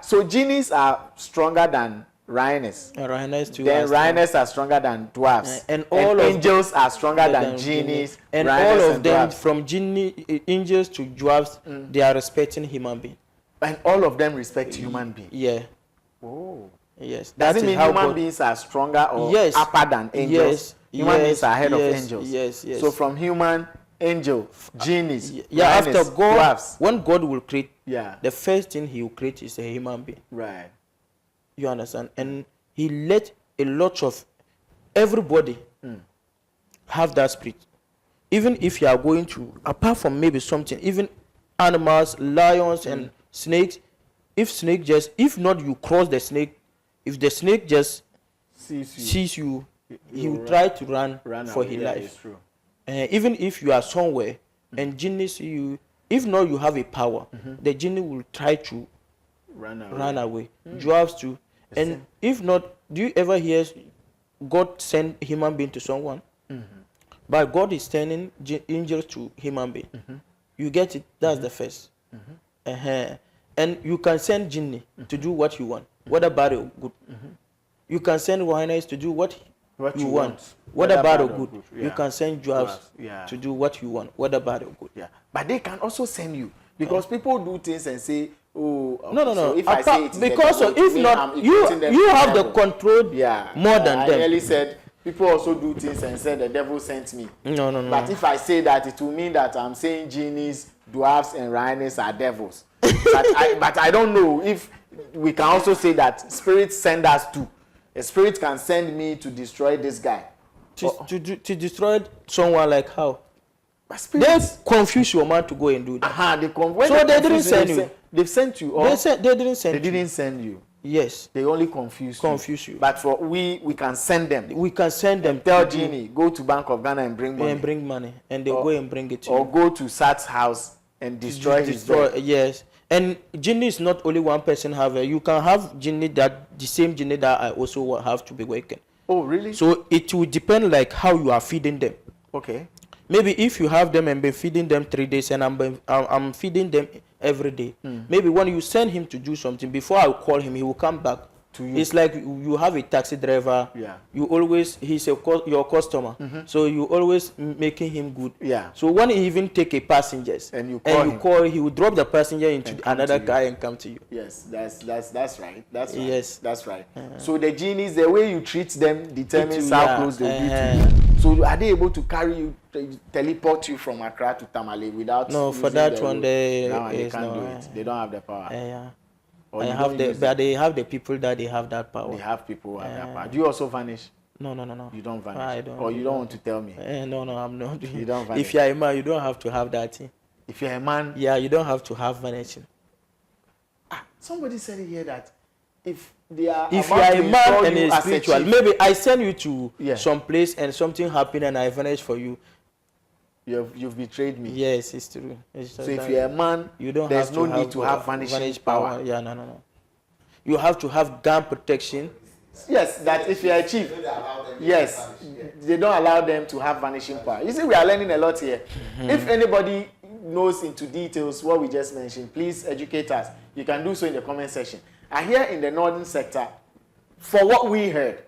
So genies are stronger than rhinos. Rhinos too. Then rhinos are stronger than dwarfs. And all of angels are stronger than genies. And all of them, from angels to dwarfs, they are respecting human beings. And all of them respect human beings. Yeah. Oh. Yes. Does it mean human beings are stronger or upper than angels? Yes. Human beings are ahead of angels. Yes. So from human, angel, genies, rhinos, after God, dwarfs, when God will create, the first thing he will create is a human being. Right. You understand? And he let a lot of everybody have that spirit. Even if you are going to, apart from maybe something, even animals, lions and snakes, if not you cross the snake, if the snake just sees you, he will try to run for his life. Even if you are somewhere and genie see you, if not you have a power, the genie will try to run away. Dwarfs too. And if not, do you ever hear God send human being to someone? But God is sending angels to human being. You get it? That's the first. And you can send genie to do what you want, whether bad or good. You can send rhinos to do what you want, whether bad or good. You can send dwarfs to do what you want, whether bad or good. But they can also send you, because people do things and say, oh, no. So if I say it, because if not, you have the control more than them. I really said people also do things and say the devil sent me. No. But if I say that, it will mean that I'm saying genies, dwarfs, and rhinos are devils. but I don't know if we can also say that spirits send us too. A spirit can send me to destroy this guy. To destroy someone, like how? They confuse your man to go and do that. So they didn't send you. They've sent you. They didn't send you. They didn't send you. Yes. They only confuse you. But for we can send them. We can send them. Tell Genie, go to Bank of Ghana and bring money. And they go and bring it to you. Or go to Sat's house and destroy his bed. Yes. And genie is not only one person have it. You can have genie that the same genie that I also have to be working. Oh, really? So it will depend like how you are feeding them. Okay. Maybe if you have them and been feeding them 3 days and I'm feeding them every day. Maybe when you send him to do something, before I call him, he will come back to you. It's like you have a taxi driver. You always, he's your customer. So you always making him good. So when he even take a passengers and you call, he will drop the passenger into another car and come to you. Yes, that's right. That's right. Yes, that's right. So the genies, the way you treat them determines how close they'll be to you. So are they able to carry you, teleport you from Accra to Tamale without? No, for that one they can't do it. They don't have the power. But they have the people that they have that power. They have people who have that power. Do you also vanish? No. You don't vanish. I don't. Or you don't want to tell me? No, I'm not. You don't vanish. If you're a man, you don't have to have that thing. If you're a man, you don't have to have vanishing. Somebody said here that if you are a man and a spiritual, maybe I send you to some place and something happened and I vanish for you. You've betrayed me. Yes, it's true. So if you're a man, there's no need to have vanishing power. Yeah, no. You have to have gun protection. Yes, that if you're a chief, yes, they don't allow them to have vanishing power. You see, we are learning a lot here. If anybody knows into details what we just mentioned, please educate us. You can do so in the comment section. And here in the northern sector, for what we heard,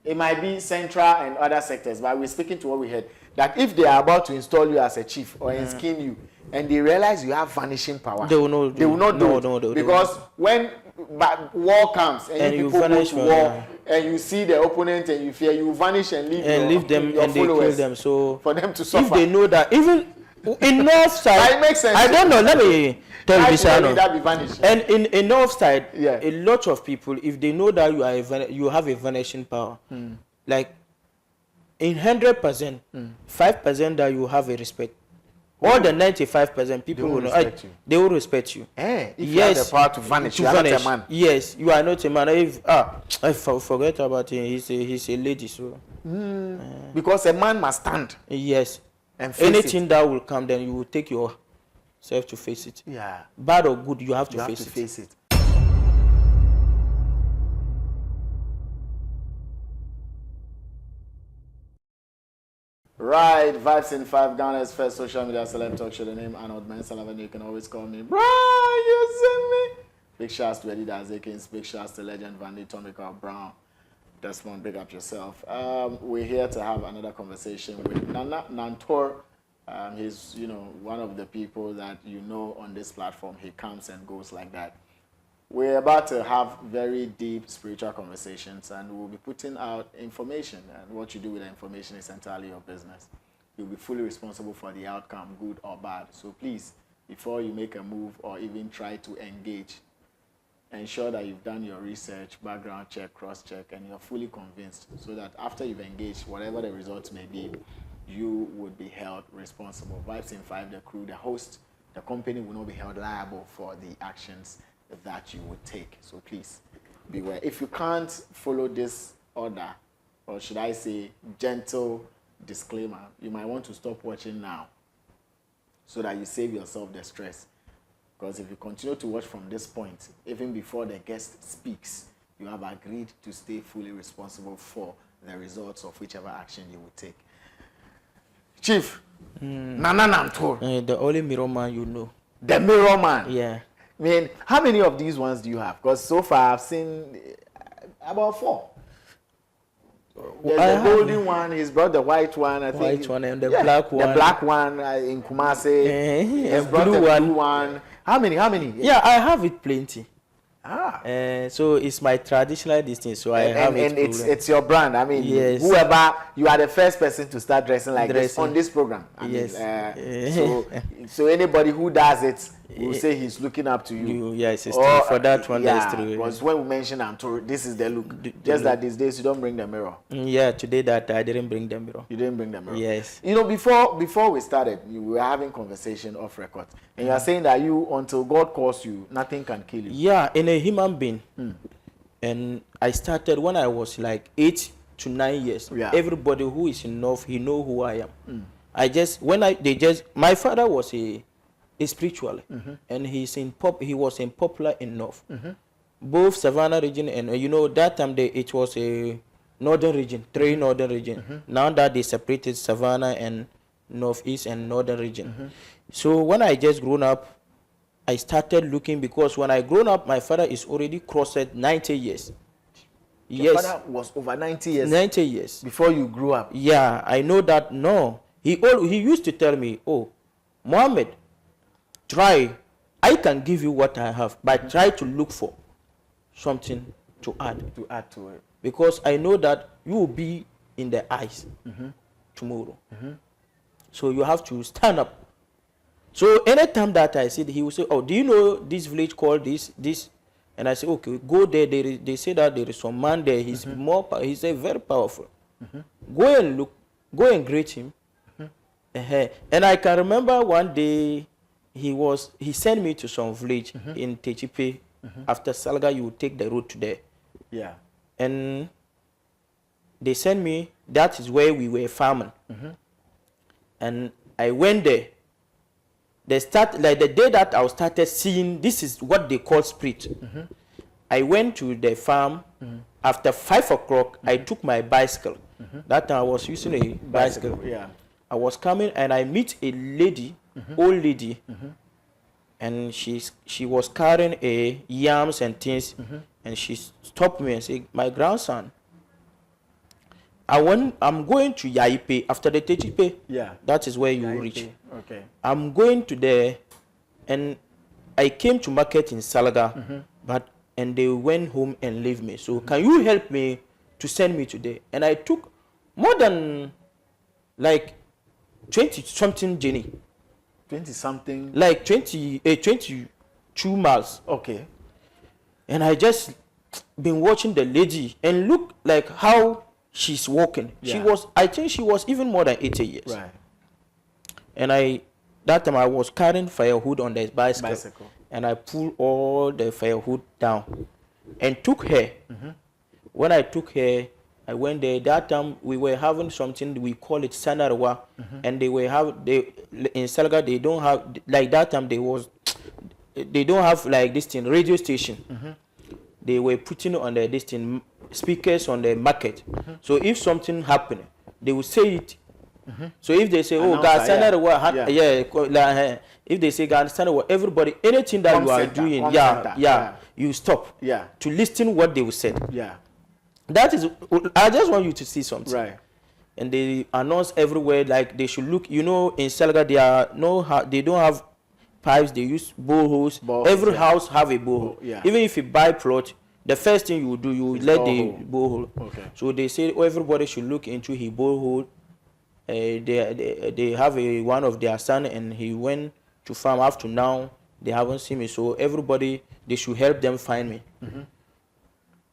it might be central and other sectors, but we're speaking to what we heard, that if they are about to install you as a chief or skin you, and they realize you have vanishing power, they will not do it. Because when war comes and you people go to war and you see the opponent and you fear, you vanish and leave them your and they followers kill them. So for them to suffer. If they know that, even in north side, it makes sense. I don't know. Let me tell you this. And in north side, a lot of people, if they know that you have a vanishing power, like in 100%, 5% that you have a respect. All the 95% people will respect you. They will respect you. If you have the power to vanish, you are not a man. Yes, you are not a man. I forget about him. He's a lady. So because a man must stand. Yes. And face anything that will come, then you will take yourself to face it. Yeah. Bad or good, you have to face it. Right, Vibes in 5, Ghana's first social media celeb talk show. The name Arnold, Elavanyo. You can always call me, bro. You see me? Big shouts to Eddie Dazekins. Big shouts to Legend Vandy, Tomika Brown. Desmond, big up yourself. We're here to have another conversation with Nana Nantor. He's, one of the people that on this platform. He comes and goes like that. We're about to have very deep spiritual conversations, and we'll be putting out information. And what you do with the information is entirely your business. You'll be fully responsible for the outcome, good or bad. So please, before you make a move or even try to engage, ensure that you've done your research, background check, cross-check, and you're fully convinced, so that after you've engaged, whatever the results may be, you would be held responsible. Vibes in 5, the crew, the host, the company will not be held liable for the actions that you would take. So please, beware. If you can't follow this order, or should I say gentle disclaimer, you might want to stop watching now so that you save yourself the stress. Because if you continue to watch from this point, even before the guest speaks, you have agreed to stay fully responsible for the results of whichever action you will take. Chief, Nana Nantor. The only mirror man you know. The mirror man? Yeah. I mean, how many of these ones do you have? Because so far I've seen about 4. There's the golden one, he's brought the white one, I think. White one and the black one. The black one in Kumasi. He's brought blue the blue one. How many? Yeah, I have it plenty. Ah. So it's my traditional distance, so I have it. And it's your brand. I mean, yes. Whoever, you are the first person to start dressing like this on this program. I mean, so anybody who does it will say he's looking up to you. Yes, it's true. For that one, that's true. Because when we mention Antoro, this is the look. Just that these days you don't bring the mirror. Yeah, today that I didn't bring the mirror. You didn't bring the mirror. Yes. Before we started, we were having conversation off record, and you are saying that until God calls you, nothing can kill you. Yeah, in a human being. And I started when I was like 8 to 9 years. Yeah. Everybody who is in North, he know who I am. My father was a spiritual, and he was in popular in North. Both Savannah region and that time it was a northern region, 3 northern region. Now that they separated Savannah and Northeast and northern region. So when I just grown up, I started looking, because when I grown up, my father is already crossed 90 years. Your father was over 90 years. 90 years before you grew up. Yeah, I know that. No, he used to tell me, "Oh, Mohammed, try. I can give you what I have, but try to look for something to add to it, because I know that you will be in the eyes tomorrow. So you have to stand up." So anytime that I said, he will say, "Oh, do you know this village called this?" And I say, "Okay, go there. They say that there is some man there. He's he's very powerful. Go and look. Go and greet him." And I can remember one day he sent me to some village in Techipe. After Salga, you take the road to there. Yeah. And they sent me. That is where we were farming. And I went there. The day that I started seeing, this is what they call spirit. I went to the farm. After 5 o'clock, I took my bicycle. That time I was using a bicycle. Yeah. I was coming and I meet a lady, old lady, and she was carrying a yams and things, and she stopped me and said, "My grandson, I'm going to Yaipe after the Techipe." Yeah. That is where you Yaipe. reach. Okay. I'm going to there, and I came to market in Salaga, and they went home and leave me. So can you help me to send me today? And I took more than like 20-something journey. 20-something? Like 22 miles. Okay. And I just been watching the lady and look like how she's walking. Yeah. I think she was even more than 80 years. Right. And that time I was carrying firewood on the bicycle. And I pulled all the firewood down and took her. When I took her, I went there. That time we were having something, we call it Sanarwa. And in Salga, they don't have, like that time they don't have like this thing, radio station. They were putting on this thing, speakers on the market. So if something happened, they would say it. So if they say, "Oh, God, if they say, "God, everybody, anything that you are doing, you stop. Yeah. To listen what they will say. Yeah. That is, I just want you to see something. Right. And they announce everywhere like they should look. You know, in Selga they don't have pipes. They use boreholes. Every house have a borehole. Yeah. Even if you buy plot, the first thing you do, you let the borehole. Okay. So they say everybody should look into his borehole. They have one of their son, and he went to farm. Up to now, they haven't seen me. So everybody, they should help them find me.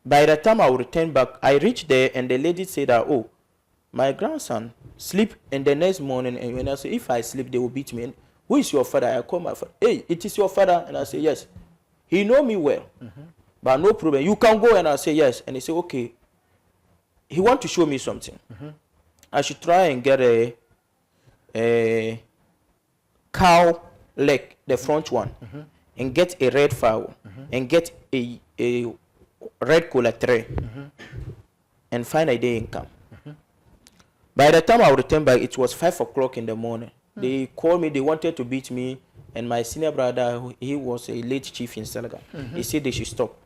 By the time I will return back, I reached there, and the lady said that, oh, my grandson sleep, and the next morning, and when I say, if I sleep, they will beat me. And who is your father? I call my father. Hey, it is your father. And I say, yes. He know me well, but no problem. You can go. And I say, yes. And he say, okay. He want to show me something. I should try and get a cow leg, the front one, and get a red fowl, and get a red cola tray, and find a day income. By the time I return back, it was 5 o'clock in the morning. They called me, they wanted to beat me, and my senior brother, he was a late chief in Selga. He said they should stop.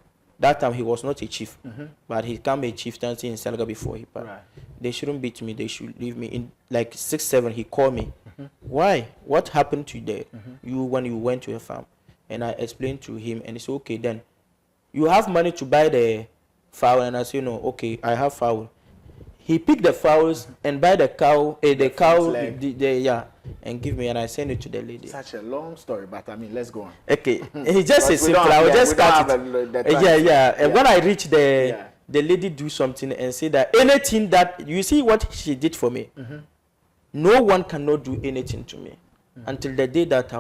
That time he was not a chief, but he became a chieftaincy in Selga before he passed. Right. They shouldn't beat me, they should leave me. In like 6, 7, he called me. Why? What happened to you there? You when you went to a farm? And I explained to him, and he said, okay, then you have money to buy the fowl? And I said, no, okay, I have fowl. He picked the fowls and buy the cow, and give me, and I send it to the lady. Such a long story, but I mean, let's go on. Okay, it's just a simple. I will just start it. And when I reach the lady do something and say that anything that you see what she did for me, no one cannot do anything to me until the day that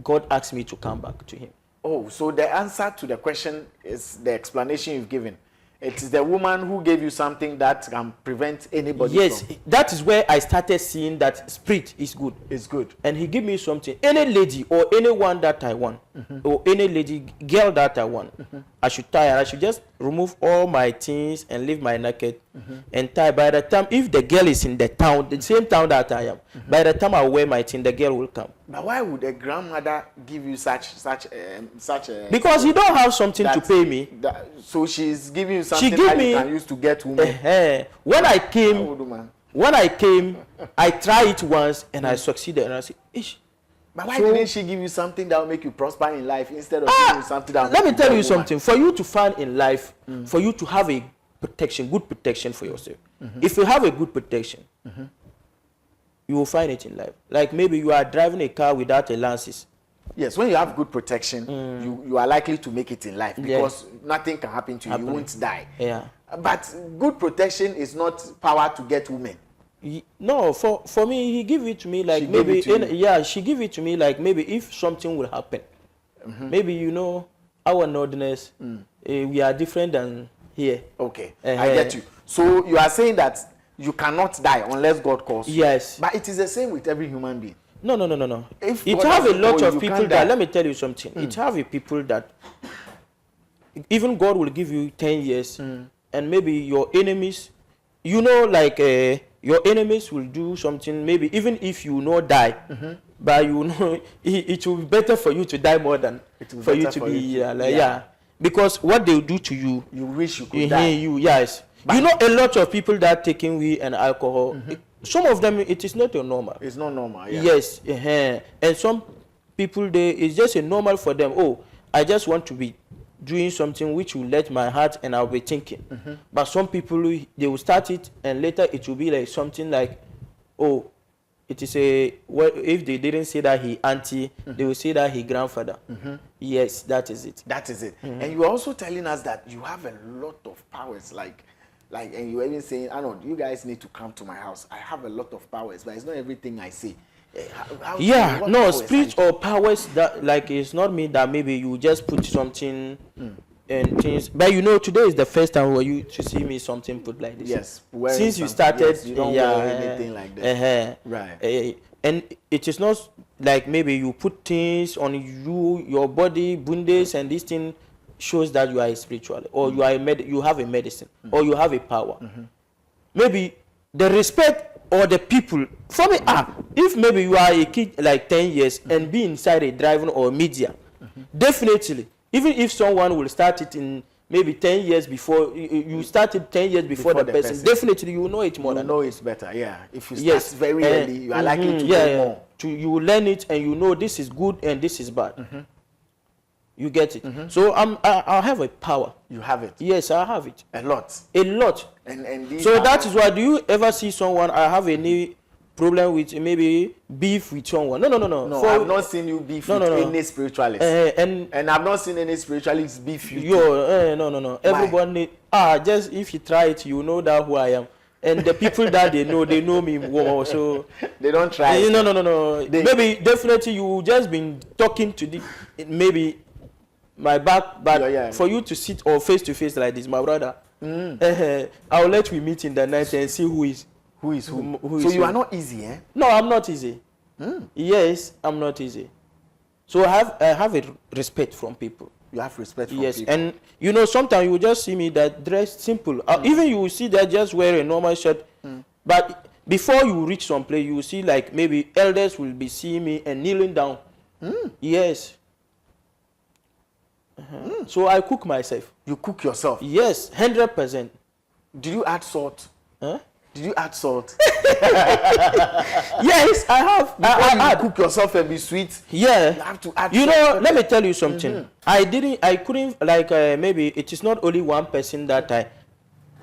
God asked me to come back to Him. Oh, so the answer to the question is the explanation you've given. It is the woman who gave you something that can prevent anybody. Yes, that is where I started seeing that spirit is good. It's good. And he gave me something. Any lady or anyone that I want, or any lady, girl that I want, I should tie her. I should just remove all my things and leave my naked and tie. By the time, if the girl is in the town, the same town that I am, by the time I wear my thing, the girl will come. But why would a grandmother give you such a? Because you don't have something to pay me. So she's giving you something that you can use to get women. When I came, I tried it once and I succeeded. And I said, ish. But why didn't she give you something that will make you prosper in life instead of giving you something that will let me tell you something. For you to find in life, for you to have a protection, good protection for yourself. If you have a good protection, you will find it in life. Like maybe you are driving a car without a license. Yes, when you have good protection, you are likely to make it in life because nothing can happen to you. You won't die. Yeah. But good protection is not power to get women. No, for me, he give it to me like maybe she give it to me like maybe if something will happen. Maybe you know our northerners, we are different than here. Okay, I get you. So you are saying that you cannot die unless God calls you. Yes. But it is the same with every human being. No. It have a lot of people that, let me tell you something. It have a people that even God will give you 10 years and maybe your enemies, you know, like your enemies will do something, maybe even if you not die, but you know, it will be better for you to die more than for you to be, because what they will do to you, you wish you could die. Yes. But you know, a lot of people that taking weed and alcohol, some of them, it is not a normal. It's not normal, Yes. And some people, it's just a normal for them. Oh, I just want to be doing something which will let my heart and I'll be thinking. But some people, they will start it and later it will be like something like, oh, it is if they didn't say that he auntie, they will say that he grandfather. Yes, that is it. That is it. And you are also telling us that you have a lot of powers, like, and you were even saying, Arnold, you guys need to come to my house. I have a lot of powers, but it's not everything I say. Spirit or powers that, like, it's not me that maybe you just put something and things. But you know, today is the first time for you to see me something put like this. Yes. Since you started, you don't wear anything like this. Right. And it is not like maybe you put things on you, your body, bundes, and this thing shows that you are spiritual, or you are you have a medicine, or you have a power. Maybe the respect or the people for me. If maybe you are a kid like 10 years and be inside a driving or media, definitely Even if someone will start it in maybe 10 years before, you started 10 years before the person, definitely you will know it more. You know it's better, yeah. If you start very early, you are likely to know more. You will learn it and you know this is good and this is bad. You get it. So I have a power. You have it. Yes, I have it. A lot. A lot. And so that is why, do you ever see someone, I have any problem with maybe beef with someone? No. No, I've not seen you beef with any spiritualist. And I've not seen any spiritualist beef you. No. Everybody, just if you try it, you know that who I am. And the people that they know me more. So they don't try. No. Maybe definitely you just been talking to the maybe my back, but for you to sit or face to face like this, my brother, I'll let we meet in the night and see who is who. So you are not easy, eh? No, I'm not easy. Yes, I'm not easy. So I have a respect from people. You have respect from people. Yes, and sometimes you will just see me that dressed simple. Even you will see that just wear a normal shirt. But before you reach some place, you will see like maybe elders will be seeing me and kneeling down. Yes. So I cook myself. You cook yourself? Yes, 100%. Did you add salt? Huh? Did you add salt? Yes, I have. I cook yourself and be sweet. Yeah. You have to add salt. Let me tell you something. I couldn't, like, maybe it is not only one person that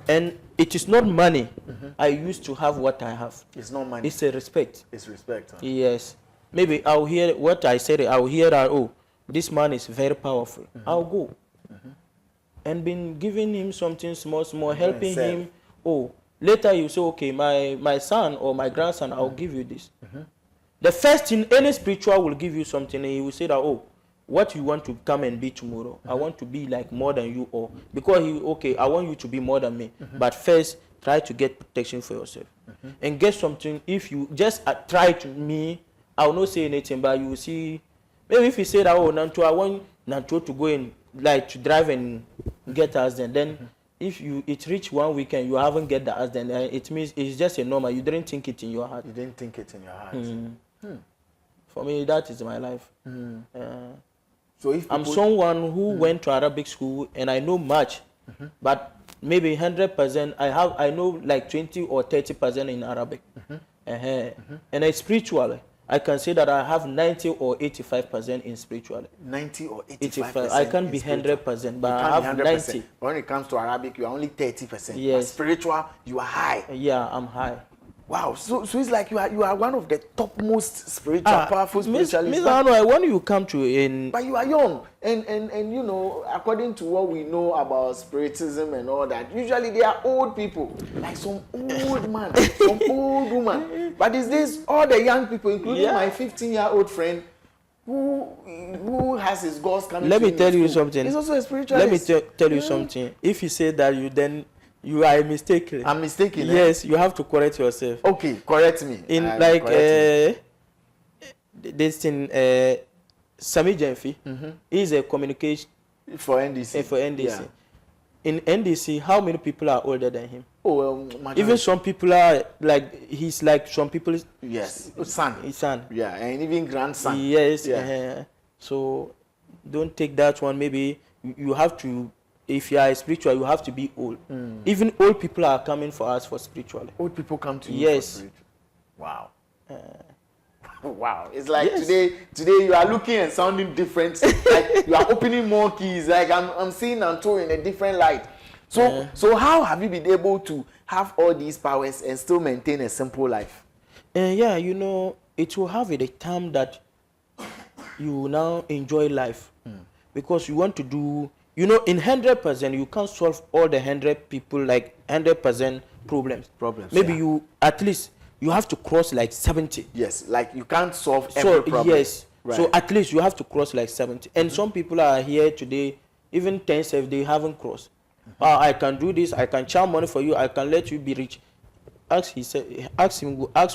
and it is not money. I used to have what I have. It's not money. It's a respect. It's respect. Huh? Yes. Maybe I'll hear what I said. I'll hear that, oh, this man is very powerful. I'll go. And been giving him something small, helping him. Oh, later you say, okay, my son or my grandson, I'll give you this. The first thing, any spiritual will give you something, and he will say that, oh, what you want to come and be tomorrow, I want to be like more than you, or because I want you to be more than me. But first, try to get protection for yourself. And get something. If you just try to me, I will not say anything, but you will see. Maybe if you say that, oh, Nanto, I want Nanto to go in, like, to drive and get us, then if it reach 1 weekend, you haven't get the accident, it means it's just a normal. You didn't think it in your heart. You didn't think it in your heart. For me, that is my life. So if I'm someone who went to Arabic school and I know much, but maybe 100%, I know like 20 or 30% in Arabic. And it's spiritual. I can say that I have 90 or 85% in spirituality. 90 or 85%? I can't be 100%, but I have 90. When it comes to Arabic, you are only 30%. Yes. But spiritual, you are high. Yeah, I'm high. Wow, so it's like you are one of the topmost spiritual, powerful spiritualists. Miss Arnold, when you come to But you are young, and you know, according to what we know about spiritism and all that, usually they are old people, like some old man, some old woman. But these days, all the young people, including my 15-year-old friend, who has his gods coming. Let me tell you something. He's also a spiritualist. Let me tell you something. If you say that, you are mistaken. I'm mistaken. Yes, you have to correct yourself. Okay, correct me. This thing, Sami Jenfi is a communication for NDC. Yeah. In NDC, how many people are older than him? Oh, even some people are like he's like some people's son. His son. Yeah, and even grandson. Yes. Yeah. So don't take that one. Maybe you have to. If you are spiritual, you have to be old. Even old people are coming for us for spiritual. Old people come to you for spiritual. Wow. Wow. It's like today you are looking and sounding different. Like you are opening more keys. Like I'm seeing Nanto in a different light. So how have you been able to have all these powers and still maintain a simple life? It will have a time that you now enjoy life. Because you want to do. In 100%, you can't solve all the 100 people, like 100% problems. Maybe you, at least, you have to cross like 70. Yes, like you can't solve every problem. Yes, right. So at least you have to cross like 70. And some people are here today, even 10 if they haven't crossed. I can do this, I can charm money for you, I can let you be rich. Ask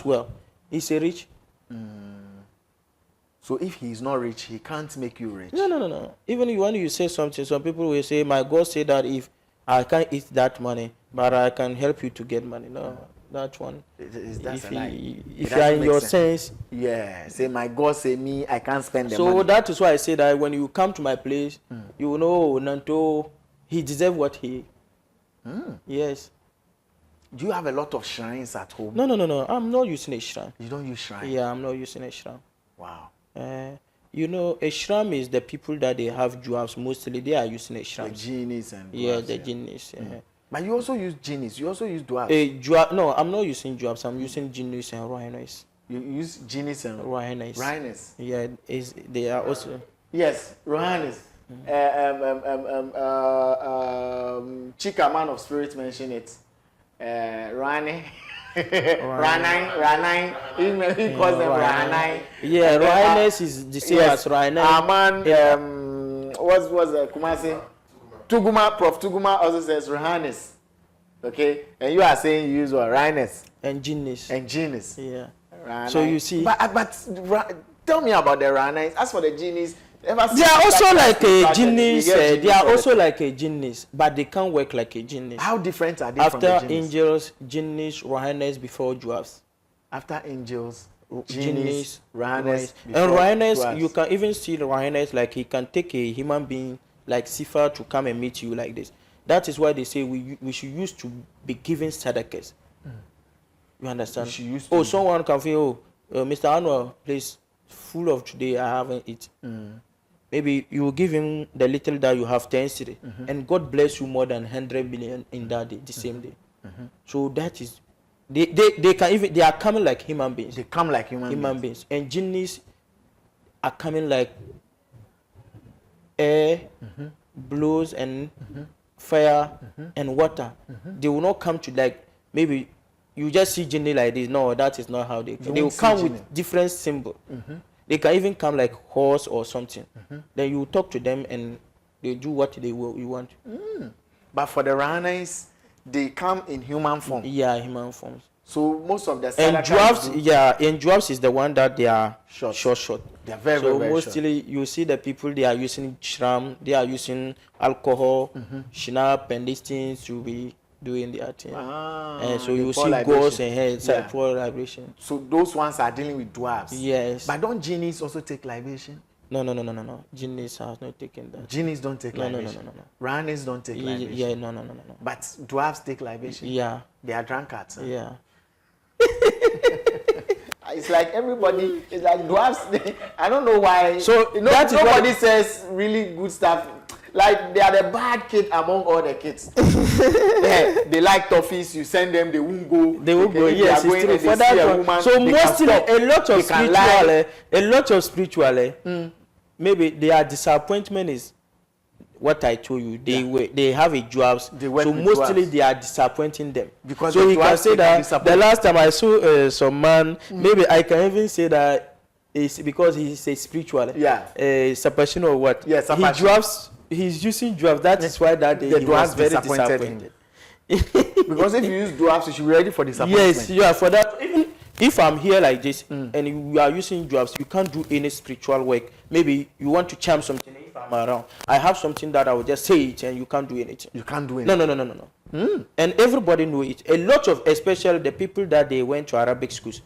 well. Is he rich? So if he is not rich, he can't make you rich. No. Even when you say something, some people will say, my God said that if I can't eat that money, but I can help you to get money. No. that one. That's If a lie. if you are in your sense. Yeah. Say my God, say me, I can't spend the So money. that is why I say that when you come to my place, you will know Nanto, he deserves what he. Yes. Do you have a lot of shrines at home? No. I'm not using a shrine. You don't use shrine? Yeah, I'm not using a shrine. Wow. You know, a shrine is the people that they have dwarfs. Mostly they are using a shrine. The genies and Yeah, dwarfs, the genies. Yeah. But you also use genies. You also use dwarfs. No, I'm not using dwarfs. I'm using genies and rhinos. You use genies and Rhinos. rhinos. Yeah, they are also. Yes, rhinos. Chika, man of spirit, mentioned it. Rani. Ranine. He calls them Ranine. Yeah, rhinos is the same as rhino. Aman, what's the Kumasi? Tuguma, Prof. Tuguma also says Rhanis. Okay? And you are saying you use what? Rhinos. And genies. And genies. Yeah. Rhino. So you see. But tell me about the Rhinos. As for the genies, they are also like a genies. They are also like a genies, but they can't work like a genies. How different are they after from the genies? Angels, genies, rhinos before dwarfs. After angels, genies, rhinos, and rhinos, you can even see the rhinos like he can take a human being like Sifa to come and meet you like this. That is why they say we should use to be given sadaqas. You understand? Someone can feel, Mr. Arnold, please, full of today, I haven't eaten. Maybe you will give him the little that you have 10 cedi, and God bless you more than 100 million in that day, the same day. So that is, they can even, they are coming like human beings. They come like human beings. And genies are coming like air, blows and fire and water. They will not come to like, maybe you just see genie like this. No, that is not how they come. They will come with different symbol. They can even come like horse or something. Then you talk to them and they do what they will you want. But for the rhinos, they come in human form. Yeah, human forms. So most of the and dwarfs, and dwarfs is the one that they are short. They are very, so very mostly short. You see the people they are using shram, they are using alcohol, shinap and these things to be doing their thing. And so you see ghosts and heads for libation. So those ones are dealing with dwarfs. Yes. But don't genies also take libation? No. Genies has not taken that. Genies don't take libation. No. Rhinos don't take libation. Yeah, no. But dwarfs take libation. Yeah. They are drunkards. Huh? Yeah. It's like everybody. It's like dwarfs. I don't know why. So nobody says really good stuff. Like they are the bad kid among all the kids. They like toffees. You send them, they won't go. They won't go. Yes, it's true. For that woman, so mostly a lot of spiritual. Maybe their disappointment is what I told you. They have a jobs. So mostly they are disappointing them. Because so you can say that the last time I saw some man, maybe I can even say that it's because he's a spiritual. Yeah. Suppression or what? Yes. He drops. He's using dwarfs. That is why that day he was very disappointed. Because if you use dwarfs, you should be ready for disappointment. Yes, yeah, for that. Even if I'm here like this and you are using dwarfs, you can't do any spiritual work. Maybe you want to charm something. If I'm around, I have something that I will just say it and you can't do anything. You can't do anything. No. And everybody know it. A lot of, especially the people that they went to Arabic schools,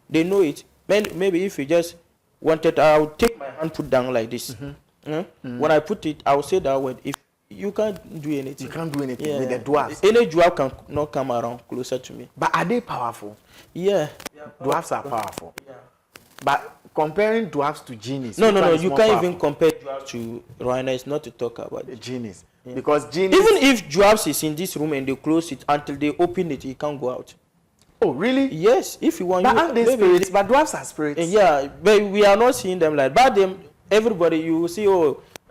they know it. Maybe if you just wanted, I would take my hand, put down like this. When I put it, I will say that word. If you can't do anything. You can't do anything with the dwarfs. Any dwarf can not come around closer to me. But are they powerful? Yeah. Dwarfs are powerful. Yeah. But comparing dwarfs to genies. No. You can't even compare dwarfs to rhinos. Not to talk about it. Genies. Yeah. Because genies. Even if dwarfs is in this room and they close it until they open it, he can't go out. Oh, really? Yes. If you want. But aren't they spirits? But dwarfs are spirits. Yeah, but we are not seeing them like. But them. Everybody, you will see,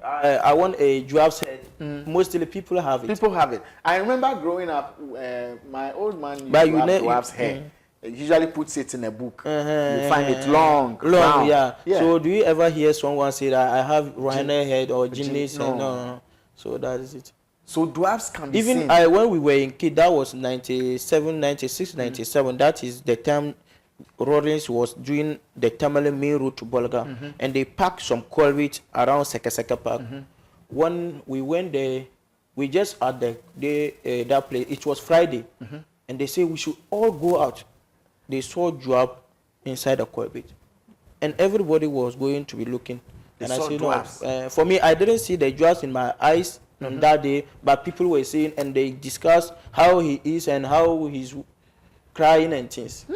I want a dwarf's head. Mostly people have it. People have it. I remember growing up, my old man used to have dwarf's hair. He usually puts it in a book. You find it long, yeah. So do you ever hear someone say that I have rhino head or genies? No. So that is it. So dwarfs can be even seen. When we were in kid, that was 97, 96, 97. That is the time Rollins was doing the Tamale main route to Bolga, and they packed some culverts around Sekaseka Park. When we went there, we just had that place. It was Friday, and they say we should all go out. They saw Joab inside the corbett, and everybody was going to be looking. They and I saw said, dwarfs. no, for me, I didn't see the dwarfs in my eyes on that day, but people were saying, and they discussed how he is and how he's crying and things.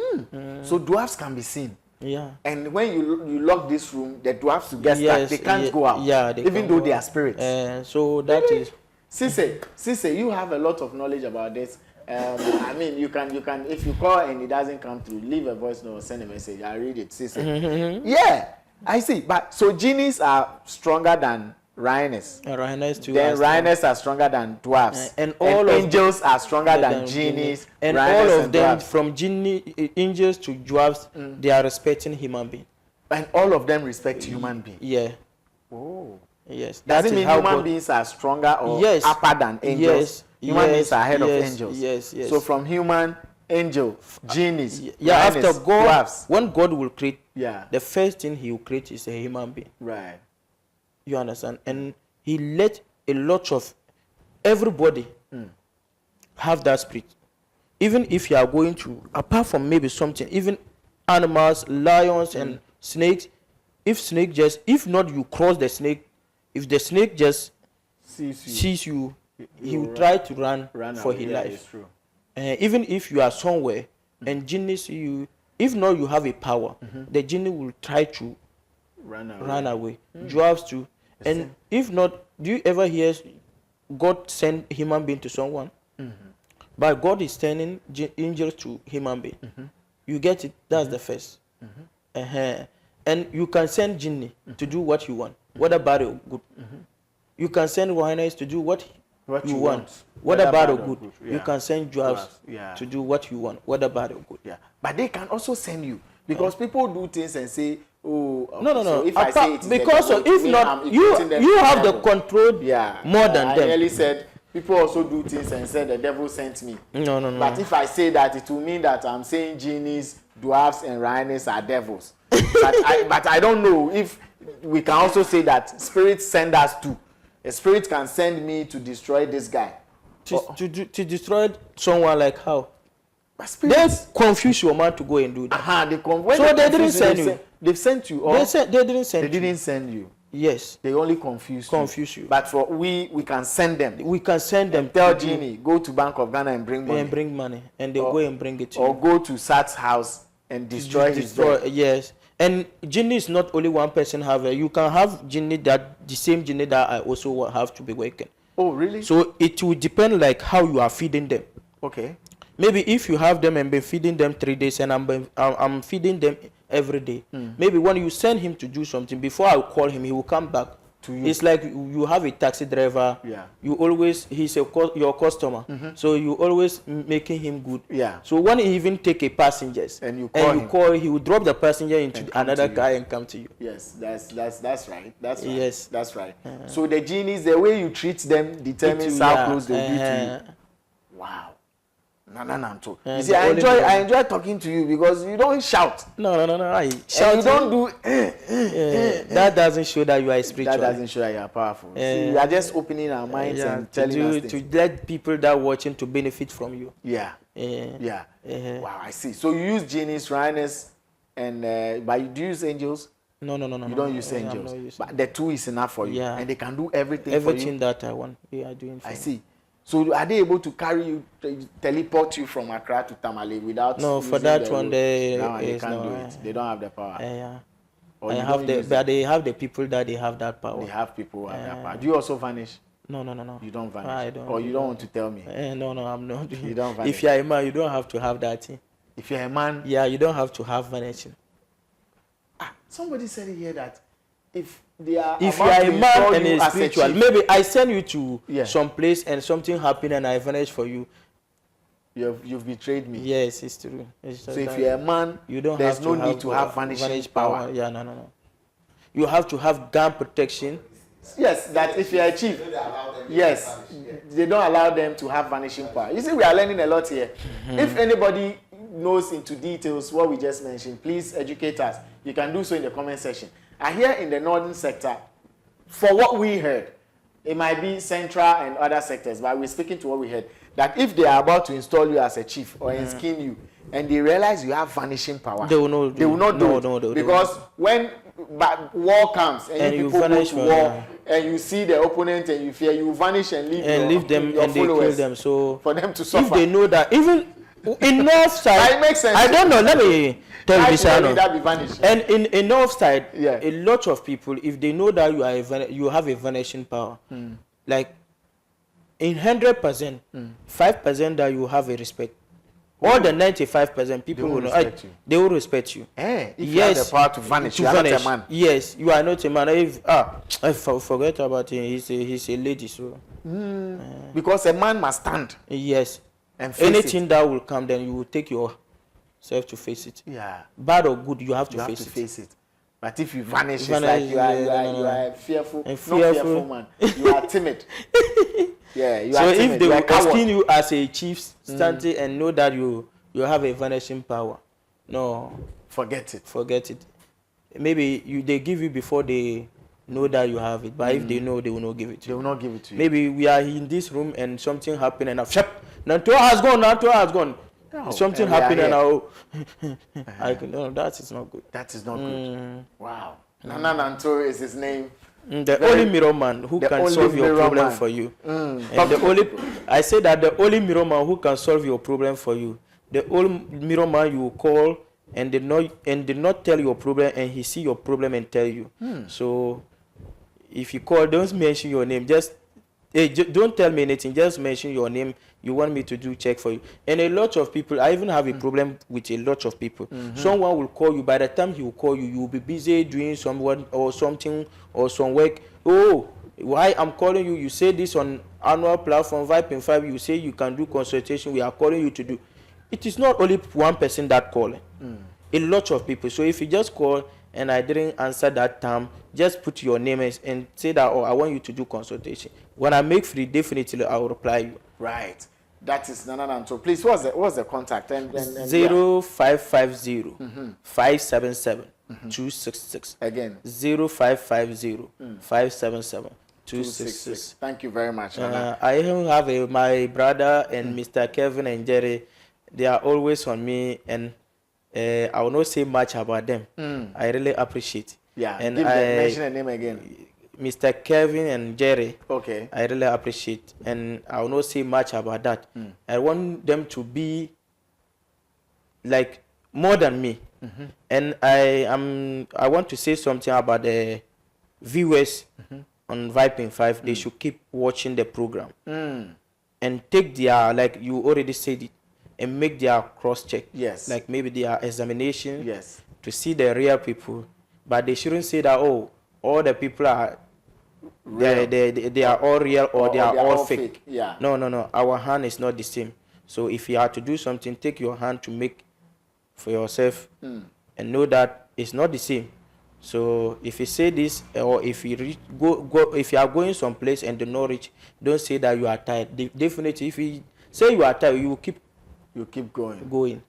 So dwarfs can be seen. Yeah. And when you lock this room, the dwarfs to get Yes, stuck. They can't go out. Yeah, they even can't though go they are out. spirits. So that is. Sise, you have a lot of knowledge about this. I mean, you can, if you call and it doesn't come through, leave a voice note or send a message. I'll read it. Sise. Yeah, I see. But so genies are stronger than rhinos. Rhinos too. Then rhinos are stronger than dwarfs. And all of angels are stronger than genies. And all of them, from angels to dwarfs, they are respecting human beings. And all of them respect human beings. Yeah. Oh. Yes. Does it mean human beings are stronger or upper than angels? Yes. Human beings are ahead of angels. Yes. So from human, angel, genies, yeah. rhinos, After God, dwarfs. when God will create, yeah, the first thing He will create is a human being. Right. You understand? And He let a lot of everybody have that spirit. Even if you are going to, apart from maybe something, even animals, lions and snakes, if not you cross the snake, if the snake just sees you, he will try to run for his life. It's true. Even if you are somewhere and genie see you, if not you have a power, the genie will try to run away. Dwarfs too. And if not, do you ever hear God send human being to someone? But God is sending angels to human being. You get it? That's the first. And you can send genie to do what you want, whether bad or good. You can send rhinos to do what you want, whether bad or good. Yeah. You can send dwarfs to do what you want, whether bad or good. Yeah. But they can also send you, because people do things and say, oh, okay, no. So if I say it is because the devil, if not, you have the control more than them. I nearly said people also do things and say the devil sent me. No. But if I say that, it will mean that I'm saying genies, dwarfs, and rhinos are devils. but I don't know if we can also say that spirits send us too. A spirit can send me to destroy this guy. To destroy someone, like how? They confuse your man to go and do that. So they didn't send you. They've sent you. Or they didn't send you. They didn't send you. Yes. They only confuse you. But for we can send them. We can send them. Tell Genie, go to Bank of Ghana and bring money. And they go and bring it to you. Or go to Sat's house and destroy his bed. Yes. And genie is not only one person have it. You can have genie that the same genie that I also have to be working. Oh, really? So it will depend like how you are feeding them. Okay. Maybe if you have them and been feeding them 3 days and I'm feeding them every day. Maybe when you send him to do something, before I call him, he will come back to you. It's like you have a taxi driver. Yeah. You always, he's your customer. So you always making him good. Yeah. So when he even take a passengers and you call, he will drop the passenger into another car and come to you. Yes, that's right. That's right. Yes. That's right. So the genies, the way you treat them determines how close they'll be to you. Wow. No. You see, I enjoy talking to you because you don't shout. No. I shout. You don't do. That doesn't show that you are spiritual. That doesn't show that you are powerful. See, we are just opening our minds and telling us things. To let people that are watching to benefit from you. Yeah. Wow, I see. So you use genies, rhinos, and but do you use angels? No. You don't use angels. But the two is enough for you. Yeah. And they can do everything for you. Everything that I want, they are doing for I see. So are they able to carry you, teleport you from Accra to Tamale without? No, for that one they can't do it. They don't have the power. They have the people that they have that power. They have people who have that power. Do you also vanish? No. You don't vanish. I don't. Or you don't want to tell me? No, I'm not. You don't vanish. If you are a man, you don't have to have that thing. If you're a man, you don't have to have vanishing. Somebody said here that if you are a man and a spiritual, maybe I send you to some place and something happened and I vanish for you. You've betrayed me. Yes, it's true. So if you're a man, there's no need to have vanishing power. Yeah, no. You have to have gun protection. Yes, that if you're a chief, yes, they don't allow them to have vanishing power. You see, we are learning a lot here. If anybody knows into details what we just mentioned, please educate us. You can do so in the comment section. And here in the northern sector, for what we heard, it might be central and other sectors, but we're speaking to what we heard. That if they are about to install you as a chief or skin you, and they realize you have vanishing power, they will not do it. Because when war comes and you people go to war and you see the opponent and you fear, you vanish and leave them your and they followers kill them. So for them to suffer. If they know that, even in north side, it makes sense. I don't know. Let me tell you this, Arnold. And in north side, a lot of people, if they know that you have a vanishing power, like in 100%, 5% that you have a respect. All the 95% people will respect you. They will respect you. If you have the power to vanish, you are not a man. Yes, you are not a man. I forget about him. He's a lady, so. Because a man must stand. Yes. And face anything that will come, then you will take yourself to face it. Yeah. Bad or good, you have to face it. But if you vanish, it's like you are fearful, not fearful man. You are timid. Yeah, you are timid. So if they will skin you as a chief standing and know that you have a vanishing power, no, forget it. Maybe they give you before they know that you have it. But if they know, they will not give it to you. They will not give it to you. Maybe we are in this room and something happened and Nantua has gone. Oh, something happened and no, that is not good. That is not good. Wow. Nana Nanto is his name. The only mirror man who can solve your problem for you. And I say that the only mirror man who can solve your problem for you. The only mirror man you will call and did not tell your problem, and he see your problem and tell you. So if you call, don't mention your name. Just don't tell me anything. Just mention your name. You want me to do check for you. And a lot of people, I even have a problem with a lot of people. Someone will call you. By the time he will call you, you will be busy doing something or some work. Oh, why I'm calling you? You say this on annual platform Viping 5. You say you can do consultation. We are calling you to do. It is not only one person that calling. A lot of people. So if you just call and I didn't answer that time, just put your name and say that, I want you to do consultation. When I make free, definitely I will reply you. Right. That is Nana. So please, what's the contact? And 0550 577 266. Again. 0550 577 266. Thank you very much, Nana. I even have my brother and Mr. Kevin and Jerry. They are always on me, and I will not say much about them. I really appreciate. Yeah. And mention a name again. Mr. Kevin and Jerry. Okay. I really appreciate, and I will not say much about that. I want them to be like more than me. And I want to say something about the viewers on Viping 5. They should keep watching the program and take their, like you already said it, and make their cross check. Yes. Like maybe their examination. Yes. To see the real people, but they shouldn't say that all the people are. They are all real or they are all fake. Yeah. No. Our hand is not the same. So if you have to do something, take your hand to make for yourself and know that it's not the same. So if you say this, or if you if you are going someplace and do not reach, don't say that you are tired. Definitely, if you say you are tired, you keep going.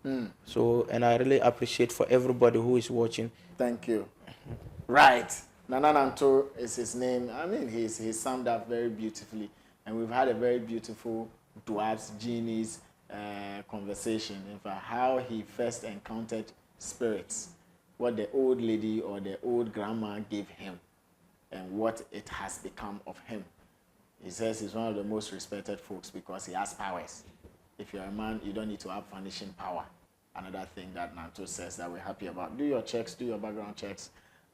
So, and I really appreciate for everybody who is watching. Thank you. Right. Nana Nanto is his name. I mean, he's summed up very beautifully. And we've had a very beautiful dwarfs, genies conversation. In fact, how he first encountered spirits, what the old lady or the old grandma gave him, and what it has become of him. He says he's one of the most respected folks because he has powers. If you're a man, you don't need to have vanishing power. Another thing that Nanto says that we're happy about. Do your checks, do your background checks,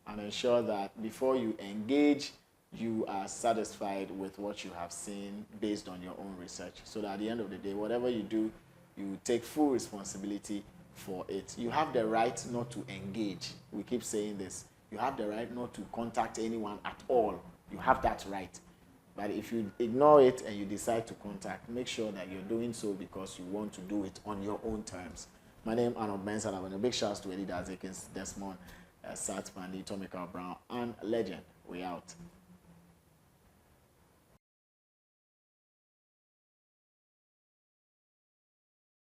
and ensure that before you engage, you are satisfied with what you have seen based on your own research. So that at the end of the day, whatever you do, you take full responsibility for it. You have the right not to engage. We keep saying this. You have the right not to contact anyone at all. You have that right. But if you ignore it and you decide to contact, make sure that you're doing so because you want to do it on your own terms. My name is Arnold Elavanyo. Big shouts to Eddie Dazekins, Desmond, Sat Pandi, Tommy Carl Brown, and Legend. We out.